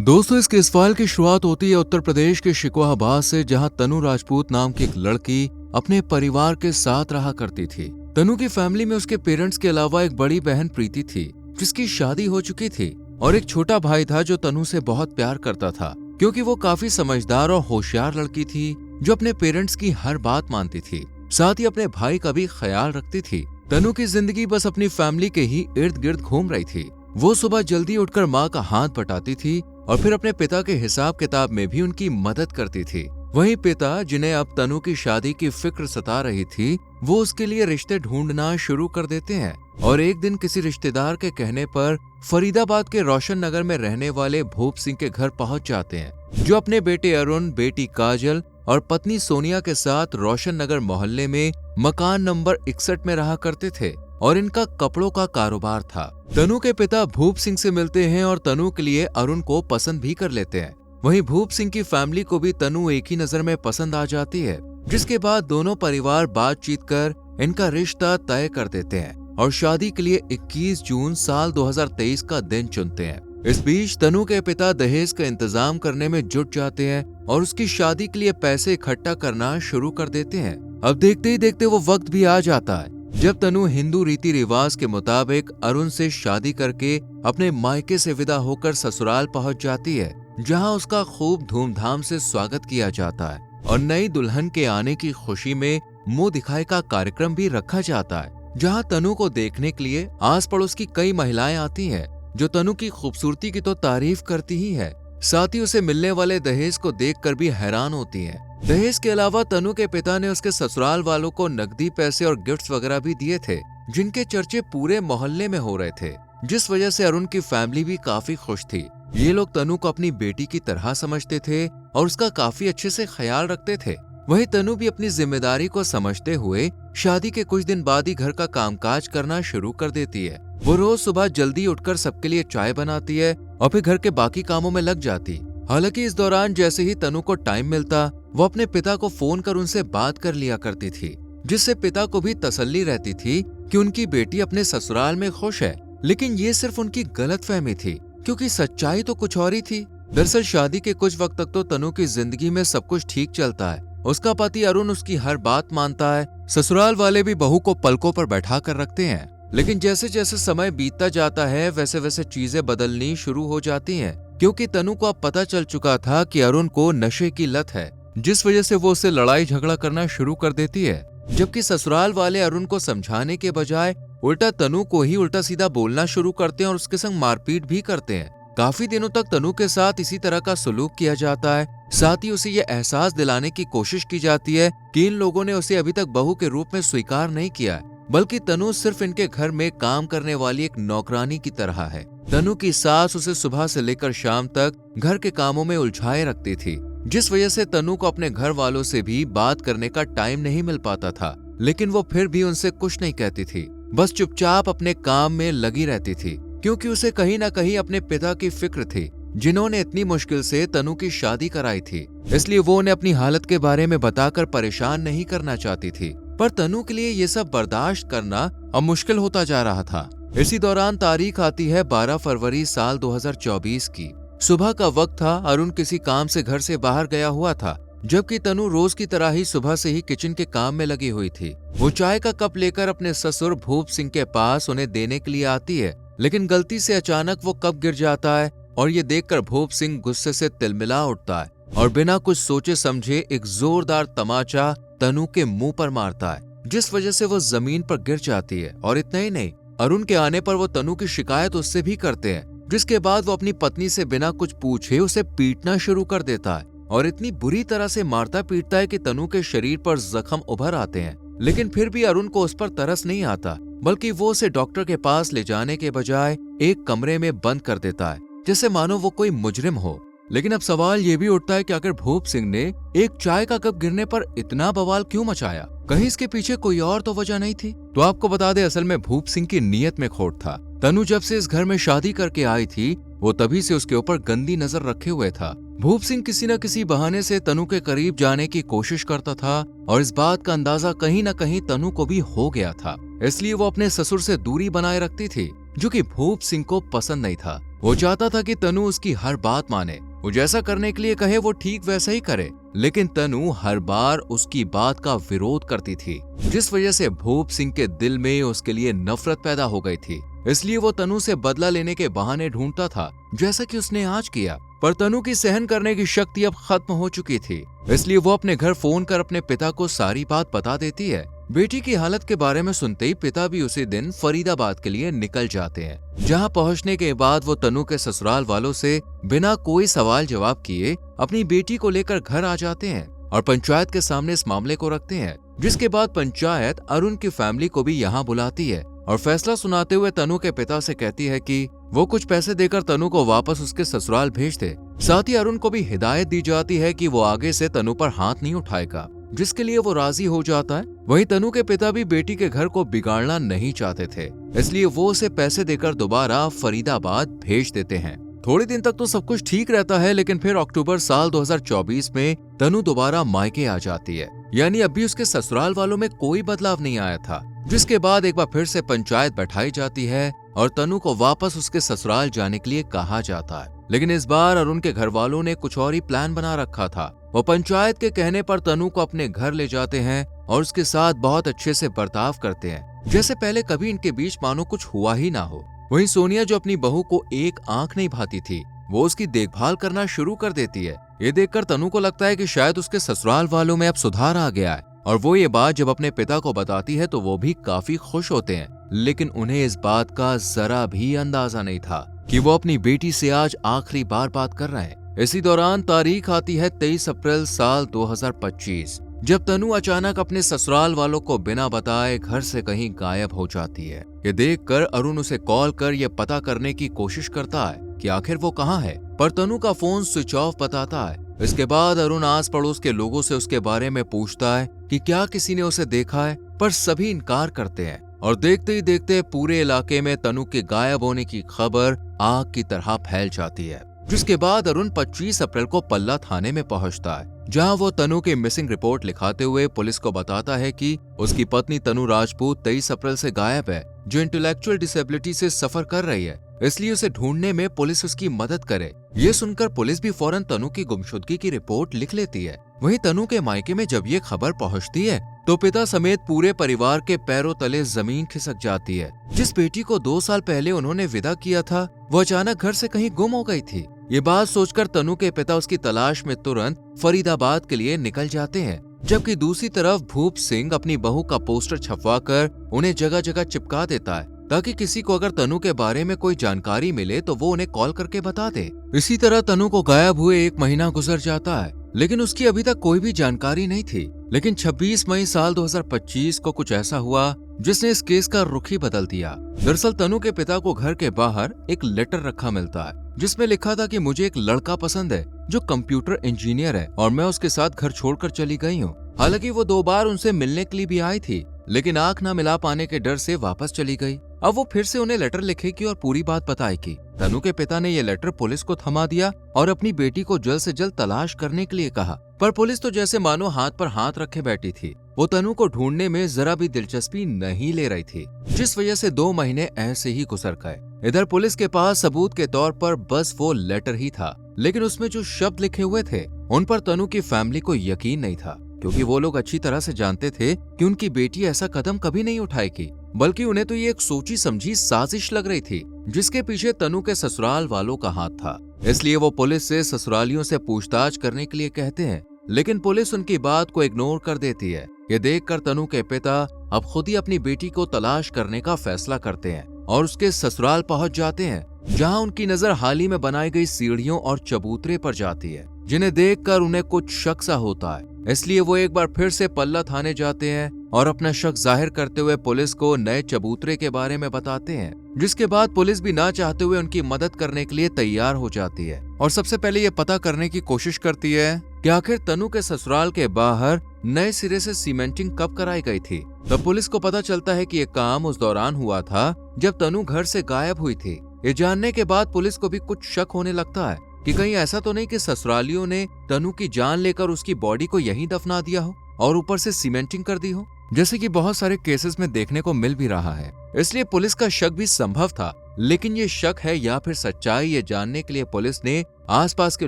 दोस्तों, इस case file की शुरुआत होती है उत्तर प्रदेश के शिकोहाबाद से, जहां तनु राजपूत नाम की एक लड़की अपने परिवार के साथ रहा करती थी। तनु की फैमिली में उसके पेरेंट्स के अलावा एक बड़ी बहन प्रीति थी, जिसकी शादी हो चुकी थी, और एक छोटा भाई था जो तनु से बहुत प्यार करता था, क्योंकि वो काफी समझदार और होशियार लड़की थी जो अपने पेरेंट्स की हर बात मानती थी। साथ ही अपने भाई का भी ख्याल रखती थी। तनु की जिंदगी बस अपनी फैमिली के ही इर्द गिर्द घूम रही थी। वो सुबह जल्दी उठकर माँ का हाथ बटाती थी और फिर अपने पिता के हिसाब किताब में भी उनकी मदद करती थी। वहीं पिता, जिन्हें अब तनु की शादी की फिक्र सता रही थी, वो उसके लिए रिश्ते ढूंढना शुरू कर देते हैं और एक दिन किसी रिश्तेदार के कहने पर फरीदाबाद के रोशन नगर में रहने वाले भूप सिंह के घर पहुंच जाते हैं, जो अपने बेटे अरुण, बेटी काजल और पत्नी सोनिया के साथ रोशन नगर मोहल्ले में मकान नंबर 61 में रहा करते थे और इनका कपड़ों का कारोबार था। तनु के पिता भूप सिंह से मिलते हैं और तनु के लिए अरुण को पसंद भी कर लेते हैं। वहीं भूप सिंह की फैमिली को भी तनु एक ही नजर में पसंद आ जाती है, जिसके बाद दोनों परिवार बातचीत कर इनका रिश्ता तय कर देते हैं और शादी के लिए 21 जून साल 2023 का दिन चुनते हैं। इस बीच तनु के पिता दहेज का इंतजाम करने में जुट जाते हैं और उसकी शादी के लिए पैसे इकट्ठा करना शुरू कर देते हैं। अब देखते ही देखते वो वक्त भी आ जाता है जब तनु हिंदू रीति रिवाज के मुताबिक अरुण से शादी करके अपने मायके से विदा होकर ससुराल पहुंच जाती है, जहां उसका खूब धूमधाम से स्वागत किया जाता है और नई दुल्हन के आने की खुशी में मुंह दिखाई का कार्यक्रम भी रखा जाता है, जहां तनु को देखने के लिए आस पड़ोस की कई महिलाएं आती हैं, जो तनु की खूबसूरती की तो तारीफ करती ही है, साथ ही उसे मिलने वाले दहेज को देखकर भी हैरान होती हैं। दहेज के अलावा तनु के पिता ने उसके ससुराल वालों को नकदी पैसे और गिफ्ट्स वगैरह भी दिए थे, जिनके चर्चे पूरे मोहल्ले में हो रहे थे, जिस वजह से अरुण की फैमिली भी काफी खुश थी। ये लोग तनु को अपनी बेटी की तरह समझते थे और उसका काफी अच्छे से ख्याल रखते थे। वहीं तनु भी अपनी जिम्मेदारी को समझते हुए शादी के कुछ दिन बाद ही घर का कामकाज करना शुरू कर देती है। वो रोज सुबह जल्दी उठकर सबके लिए चाय बनाती है और फिर घर के बाकी कामों में लग जाती। हालांकि इस दौरान जैसे ही तनु को टाइम मिलता, वो अपने पिता को फोन कर उनसे बात कर लिया करती थी, जिससे पिता को भी तसल्ली रहती थी कि उनकी बेटी अपने ससुराल में खुश है। लेकिन ये सिर्फ उनकी गलतफहमी थी, क्योंकि सच्चाई तो कुछ और ही थी। दरअसल शादी के कुछ वक्त तक तो तनु की जिंदगी में सब कुछ ठीक चलता है। उसका पति अरुण उसकी हर बात मानता है, ससुराल वाले भी बहू को पलकों पर बैठा कर रखते हैं। लेकिन जैसे जैसे समय बीतता जाता है, वैसे वैसे चीजें बदलनी शुरू हो जाती हैं, क्योंकि तनु को अब पता चल चुका था कि अरुण को नशे की लत है, जिस वजह से वो उससे लड़ाई झगड़ा करना शुरू कर देती है। जबकि ससुराल वाले अरुण को समझाने के बजाय उल्टा तनु को ही उल्टा सीधा बोलना शुरू करते हैं और उसके संग मारपीट भी करते हैं। काफी दिनों तक तनु के साथ इसी तरह का सलूक किया जाता है। साथ ही उसे ये एहसास दिलाने की कोशिश की जाती है कि इन लोगों ने उसे अभी तक बहू के रूप में स्वीकार नहीं किया है, बल्कि तनु सिर्फ इनके घर में काम करने वाली एक नौकरानी की तरह है। तनु की सास उसे सुबह से लेकर शाम तक घर के कामों में उलझाए रखती थी, जिस वजह से तनु को अपने घर वालों से भी बात करने का टाइम नहीं मिल पाता था। लेकिन वो फिर भी उनसे कुछ नहीं कहती थी, बस चुपचाप अपने काम में लगी रहती थी, क्योंकि उसे कहीं ना कहीं अपने पिता की फिक्र थी, जिन्होंने इतनी मुश्किल से तनु की शादी कराई थी। इसलिए वो उन्हें अपनी हालत के बारे में बताकर परेशान नहीं करना चाहती थी। पर तनु के लिए ये सब बर्दाश्त करना अब मुश्किल होता जा रहा था। इसी दौरान तारीख आती है 12 फरवरी साल 2024 की। सुबह का वक्त था। अरुण किसी काम से घर से बाहर गया हुआ था, जबकि तनु रोज की तरह ही सुबह से ही किचन के काम में लगी हुई थी। वो चाय का कप लेकर अपने ससुर भूप सिंह के पास उन्हें देने के लिए आती है, लेकिन गलती से अचानक वो कप गिर जाता है और ये देखकर भूप सिंह गुस्से से तिलमिला उठता है और बिना कुछ सोचे समझे एक जोरदार तमाचा तनु के मुंह पर मारता है, जिस वजह से वो जमीन पर गिर जाती है। और इतना ही नहीं, अरुण के आने पर वो तनु की शिकायत उससे भी करते हैं, जिसके बाद वो अपनी पत्नी से बिना कुछ पूछे उसे पीटना शुरू कर देता है और इतनी बुरी तरह से मारता पीटता है कि तनु के शरीर पर जख्म उभर आते हैं। लेकिन फिर भी अरुण को उस पर तरस नहीं आता, बल्कि वो उसे डॉक्टर के पास ले जाने के बजाय एक कमरे में बंद कर देता है, जैसे मानो वो कोई मुजरिम हो। लेकिन अब सवाल ये भी उठता है कि आखिर भूप सिंह ने एक चाय का कप गिरने पर इतना बवाल क्यों मचाया? कहीं इसके पीछे कोई और तो वजह नहीं थी? तो आपको बता दें, असल में भूप सिंह की नीयत में खोट था। तनु जब से इस घर में शादी करके आई थी, वो तभी से उसके ऊपर गंदी नजर रखे हुए था। भूप सिंह किसी न किसी बहाने से तनु के करीब जाने की कोशिश करता था और इस बात का अंदाजा कहीं न कहीं तनु को भी हो गया था। इसलिए वो अपने ससुर से दूरी बनाए रखती थी जो कि भूप सिंह को पसंद नहीं था। वो चाहता था कि तनु उसकी हर बात माने, वो जैसा करने के लिए कहे वो ठीक वैसा ही करे, लेकिन तनु हर बार उसकी बात का विरोध करती थी, जिस वजह से भूप सिंह के दिल में उसके लिए नफरत पैदा हो गई थी। इसलिए वो तनु से बदला लेने के बहाने ढूंढता था, जैसा कि उसने आज किया। पर तनु की सहन करने की शक्ति अब खत्म हो चुकी थी, इसलिए वो अपने घर फोन कर अपने पिता को सारी बात बता देती है। बेटी की हालत के बारे में सुनते ही पिता भी उसी दिन फरीदाबाद के लिए निकल जाते हैं, जहां पहुंचने के बाद वो तनु के ससुराल वालों से बिना कोई सवाल जवाब किए अपनी बेटी को लेकर घर आ जाते हैं और पंचायत के सामने इस मामले को रखते हैं। जिसके बाद पंचायत अरुण की फैमिली को भी यहाँ बुलाती है और फैसला सुनाते हुए तनु के पिता से कहती है कि वो कुछ पैसे देकर तनु को वापस उसके ससुराल भेज दे। साथ ही अरुण को भी हिदायत दी जाती है कि वो आगे से तनु पर हाथ नहीं उठाएगा, जिसके लिए वो राजी हो जाता है। वहीं तनु के पिता भी बेटी के घर को बिगाड़ना नहीं चाहते थे, इसलिए वो उसे पैसे देकर दोबारा फरीदाबाद भेज देते हैं। थोड़े दिन तक तो सब कुछ ठीक रहता है, लेकिन फिर अक्टूबर साल 2024 में तनु दोबारा मायके आ जाती है, यानी अभी उसके ससुराल वालों में कोई बदलाव नहीं आया था। जिसके बाद एक बार फिर से पंचायत बैठाई जाती है और तनु को वापस उसके ससुराल जाने के लिए कहा जाता है। लेकिन इस बार अरुण के घर वालों ने कुछ और ही प्लान बना रखा था। वो पंचायत के कहने पर तनु को अपने घर ले जाते हैं और उसके साथ बहुत अच्छे से बर्ताव करते हैं, जैसे पहले कभी इनके बीच मानो कुछ हुआ ही ना हो। वहीं सोनिया, जो अपनी बहू को एक आंख नहीं भाती थी, वो उसकी देखभाल करना शुरू कर देती है। ये देखकर तनु को लगता है कि शायद उसके ससुराल वालों में अब सुधार आ गया है, और वो ये बात जब अपने पिता को बताती है तो वो भी काफी खुश होते हैं। लेकिन उन्हें इस बात का जरा भी अंदाजा नहीं था कि वो अपनी बेटी से आज आखिरी बार बात कर रहे हैं। इसी दौरान तारीख आती है 23 अप्रैल साल 2025, जब तनु अचानक अपने ससुराल वालों को बिना बताए घर से कहीं गायब हो जाती है। ये देखकर अरुण उसे कॉल कर ये पता करने की कोशिश करता है कि आखिर वो कहाँ है, पर तनु का फोन स्विच ऑफ बताता है। इसके बाद अरुण आस पड़ोस के लोगों से उसके बारे में पूछता है कि क्या किसी ने उसे देखा है, पर सभी इनकार करते हैं और देखते ही देखते पूरे इलाके में तनु के गायब होने की खबर आग की तरह फैल जाती है। जिसके बाद अरुण 25 अप्रैल को पल्ला थाने में पहुंचता है, जहां वो तनु की मिसिंग रिपोर्ट लिखाते हुए पुलिस को बताता है कि उसकी पत्नी तनु राजपूत 23 अप्रैल से गायब है, जो इंटेलेक्चुअल डिसेबिलिटी से सफर कर रही है, इसलिए उसे ढूंढने में पुलिस उसकी मदद करे। ये सुनकर पुलिस भी फौरन तनु की गुमशुदगी की रिपोर्ट लिख लेती है। वहीं तनु के मायके में जब ये खबर पहुंचती है तो पिता समेत पूरे परिवार के पैरों तले जमीन खिसक जाती है। जिस बेटी को 2 साल पहले उन्होंने विदा किया था, वो अचानक घर से कहीं गुम हो गई थी। ये बात सोचकर तनु के पिता उसकी तलाश में तुरंत फरीदाबाद के लिए निकल जाते हैं, जबकि दूसरी तरफ भूप सिंह अपनी बहू का पोस्टर छपवाकर उन्हें जगह जगह चिपका देता है, ताकि किसी को अगर तनु के बारे में कोई जानकारी मिले तो वो उन्हें कॉल करके बता दे। इसी तरह तनु को गायब हुए 1 महीना गुजर जाता है, लेकिन उसकी अभी तक कोई भी जानकारी नहीं थी। लेकिन 26 मई साल 2025 को कुछ ऐसा हुआ जिसने इस केस का रुख ही बदल दिया। दरअसल तनु के पिता को घर के बाहर एक लेटर रखा मिलता है, जिसमें लिखा था कि मुझे एक लड़का पसंद है जो कंप्यूटर इंजीनियर है और मैं उसके साथ घर छोड़कर चली गई हूँ। हालांकि वो 2 बार उनसे मिलने के लिए भी आई थी, लेकिन आंख न मिला पाने के डर से वापस चली गई। अब वो फिर से उन्हें लेटर लिखेगी और पूरी बात बताएगी। तनु के पिता ने ये लेटर पुलिस को थमा दिया और अपनी बेटी को जल्द से जल्द तलाश करने के लिए कहा, पर पुलिस तो जैसे मानो हाथ पर हाथ रखे बैठी थी। वो तनु को ढूंढने में जरा भी दिलचस्पी नहीं ले रही थी, जिस वजह से 2 महीने ऐसे ही गुजर गए। इधर पुलिस के पास सबूत के तौर पर बस वो लेटर ही था, लेकिन उसमें जो शब्द लिखे हुए थे उन पर तनु की फैमिली को यकीन नहीं था, क्योंकि वो लोग अच्छी तरह से जानते थे कि उनकी बेटी ऐसा कदम कभी नहीं उठाएगी, बल्कि उन्हें तो ये एक सोची समझी साजिश लग रही थी, जिसके पीछे तनु के ससुराल वालों का हाथ था। इसलिए वो पुलिस से ससुरालियों से पूछताछ करने के लिए कहते हैं, लेकिन पुलिस उनकी बात को इग्नोर कर देती है। ये देखकर तनु के पिता अब खुद ही अपनी बेटी को तलाश करने का फैसला करते हैं और उसके ससुराल पहुंच जाते हैं, जहां उनकी नजर हाल ही में बनाई गई सीढ़ियों और चबूतरे पर जाती है, जिन्हें देखकर उन्हें कुछ शक सा होता है। इसलिए वो एक बार फिर से पल्ला थाने जाते हैं और अपना शक जाहिर करते हुए पुलिस को नए चबूतरे के बारे में बताते हैं, जिसके बाद पुलिस भी ना चाहते हुए उनकी मदद करने के लिए तैयार हो जाती है और सबसे पहले ये पता करने की कोशिश करती है कि आखिर तनु के ससुराल के बाहर नए सिरे से सीमेंटिंग कब कराई गई थी। तब पुलिस को पता चलता है कि ये काम उस दौरान हुआ था जब तनु घर से गायब हुई थी। ये जानने के बाद पुलिस को भी कुछ शक होने लगता है कि कहीं ऐसा तो नहीं कि ससुरालियों ने तनु की जान लेकर उसकी बॉडी को यहीं दफना दिया हो और ऊपर से सीमेंटिंग कर दी हो, जैसे कि बहुत सारे केसेस में देखने को मिल भी रहा है। इसलिए पुलिस का शक भी संभव था लेकिन ये शक है या फिर सच्चाई, ये जानने के लिए पुलिस ने आसपास के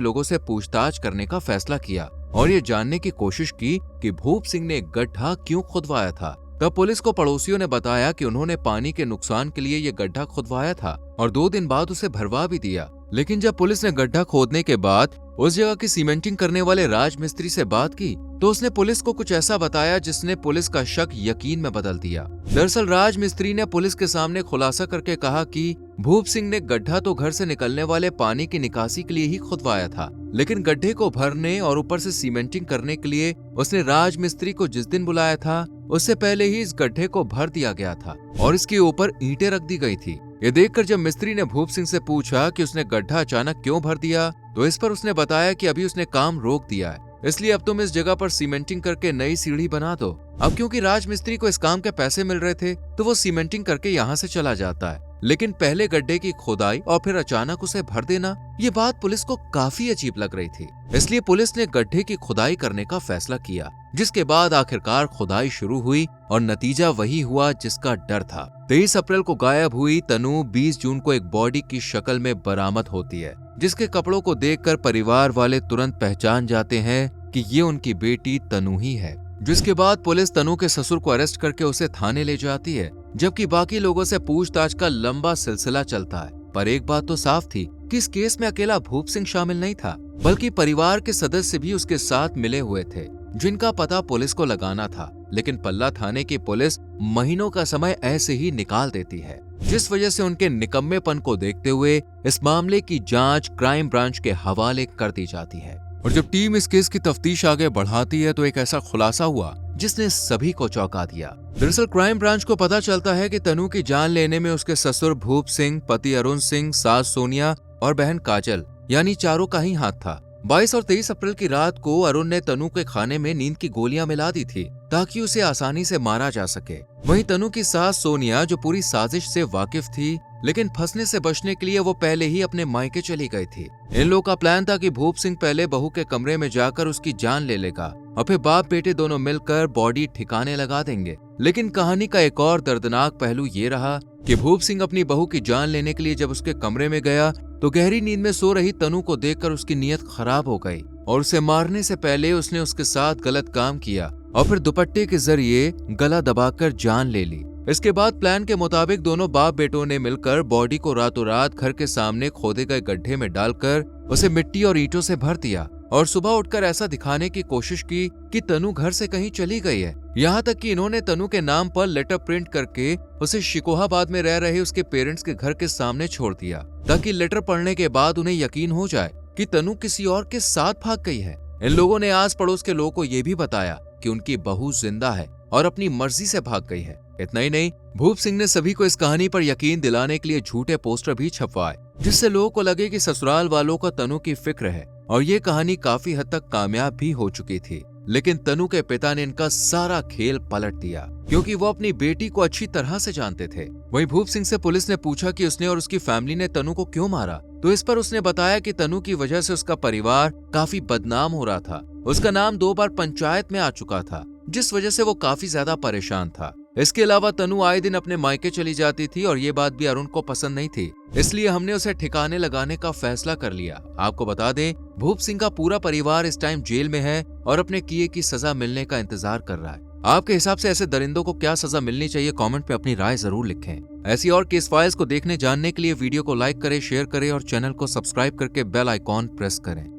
लोगों से पूछताछ करने का फैसला किया और ये जानने की कोशिश की कि भूप सिंह ने एक गड्ढा क्यों खुदवाया था। तब पुलिस को पड़ोसियों ने बताया कि उन्होंने पानी के नुकसान के लिए ये गड्ढा खुदवाया था और 2 दिन बाद उसे भरवा भी दिया। लेकिन जब पुलिस ने गड्ढा खोदने के बाद उस जगह की सीमेंटिंग करने वाले राजमिस्त्री से बात की तो उसने पुलिस को कुछ ऐसा बताया जिसने पुलिस का शक यकीन में बदल दिया। दरअसल राजमिस्त्री ने पुलिस के सामने खुलासा करके कहा कि भूप सिंह ने गड्ढा तो घर से निकलने वाले पानी की निकासी के लिए ही खुदवाया था, लेकिन गड्ढे को भरने और ऊपर से सीमेंटिंग करने के लिए उसने राजमिस्त्री को जिस दिन बुलाया था उससे पहले ही इस गड्ढे को भर दिया गया था और इसके ऊपर ईंटें रख दी गई थी। ये देखकर जब मिस्त्री ने भूप सिंह से पूछा कि उसने गड्ढा अचानक क्यों भर दिया तो इस पर उसने बताया कि अभी उसने काम रोक दिया है, इसलिए अब तुम इस जगह पर सीमेंटिंग करके नई सीढ़ी बना दो। अब क्योंकि राजमिस्त्री को इस काम के पैसे मिल रहे थे तो वो सीमेंटिंग करके यहाँ से चला जाता है, लेकिन पहले गड्ढे की खोदाई और फिर अचानक उसे भर देना, ये बात पुलिस को काफी अजीब लग रही थी। इसलिए पुलिस ने गड्ढे की खुदाई करने का फैसला किया, जिसके बाद आखिरकार खुदाई शुरू हुई और नतीजा वही हुआ जिसका डर था। 23 अप्रैल को गायब हुई तनु 20 जून को एक बॉडी की शक्ल में बरामद होती है, जिसके कपड़ों को देखकर परिवार वाले तुरंत पहचान जाते हैं कि ये उनकी बेटी तनु ही है। जिसके बाद पुलिस तनु के ससुर को अरेस्ट करके उसे थाने ले जाती है, जबकि बाकी लोगों से पूछताछ का लंबा सिलसिला चलता है। पर एक बात तो साफ थी कि इस केस में अकेला भूप सिंह शामिल नहीं था, बल्कि परिवार के सदस्य भी उसके साथ मिले हुए थे, जिनका पता पुलिस को लगाना था। लेकिन पल्ला थाने की पुलिस महीनों का समय ऐसे ही निकाल देती है, जिस वजह से उनके निकम्मेपन को देखते हुए इस मामले की जांच क्राइम ब्रांच के हवाले कर दी जाती है। और जब टीम इस केस की तफ्तीश आगे बढ़ाती है तो एक ऐसा खुलासा हुआ जिसने सभी को चौंका दिया। दरअसल क्राइम ब्रांच को पता चलता है कि तनु की जान लेने में उसके ससुर भूप सिंह, पति अरुण सिंह, सास सोनिया और बहन काजल यानी चारों का ही हाथ था। 22 और 23 अप्रैल की रात को अरुण ने तनु के खाने में नींद की गोलियां मिला दी थी ताकि उसे आसानी से मारा जा सके। वहीं तनु की सास सोनिया, जो पूरी साजिश से वाकिफ थी, लेकिन फंसने से बचने के लिए वो पहले ही अपने मायके चली गई थी। इन लोगों का प्लान था कि भूप सिंह पहले बहू के कमरे में जाकर उसकी जान ले लेगा और फिर बाप बेटे दोनों मिलकर बॉडी ठिकाने लगा देंगे। लेकिन कहानी का एक और दर्दनाक पहलू ये रहा कि भूप सिंह अपनी बहू की जान लेने के लिए जब उसके कमरे में गया तो गहरी नींद में सो रही तनु को देखकर उसकी नीयत खराब हो गई और उसे मारने से पहले उसने उसके साथ गलत काम किया और फिर दुपट्टे के जरिए गला दबाकर जान ले ली। इसके बाद प्लान के मुताबिक दोनों बाप बेटों ने मिलकर बॉडी को रातों रात घर के सामने खोदे गए गड्ढे में डालकर उसे मिट्टी और ईंटों से भर दिया और सुबह उठकर ऐसा दिखाने की कोशिश की कि तनु घर से कहीं चली गई है। यहाँ तक कि इन्होंने तनु के नाम पर लेटर प्रिंट करके उसे शिकोहाबाद में रह रहे उसके पेरेंट्स के घर के सामने छोड़ दिया ताकि लेटर पढ़ने के बाद उन्हें यकीन हो जाए कि तनु किसी और के साथ भाग गई है। इन लोगों ने आस पड़ोस के लोगों को ये भी बताया कि उनकी बहू जिंदा है और अपनी मर्जी से भाग गई है। इतना ही नहीं, भूप सिंह ने सभी को इस कहानी पर यकीन दिलाने के लिए झूठे पोस्टर भी छपवाए, जिससे लोगों को लगे कि ससुराल वालों को तनु की फिक्र है और ये कहानी काफी हद तक कामयाब भी हो चुकी थी। लेकिन तनु के पिता ने इनका सारा खेल पलट दिया क्योंकि वो अपनी बेटी को अच्छी तरह से जानते थे। वहीं भूप सिंह से पुलिस ने पूछा कि उसने और उसकी फैमिली ने तनु को क्यों मारा, तो इस पर उसने बताया कि तनु की वजह से उसका परिवार काफी बदनाम हो रहा था। उसका नाम 2 बार पंचायत में आ चुका था, जिस वजह से वो काफी ज्यादा परेशान था। इसके अलावा तनु आए दिन अपने मायके चली जाती थी और ये बात भी अरुण को पसंद नहीं थी, इसलिए हमने उसे ठिकाने लगाने का फैसला कर लिया। आपको बता दें, भूप सिंह का पूरा परिवार इस टाइम जेल में है और अपने किए की सजा मिलने का इंतजार कर रहा है। आपके हिसाब से ऐसे दरिंदों को क्या सजा मिलनी चाहिए? कमेंट पे अपनी राय जरूर लिखें। ऐसी और केस फाइल्स को देखने जानने के लिए वीडियो को लाइक करें, शेयर करें और चैनल को सब्सक्राइब करके बेल आइकॉन प्रेस करें।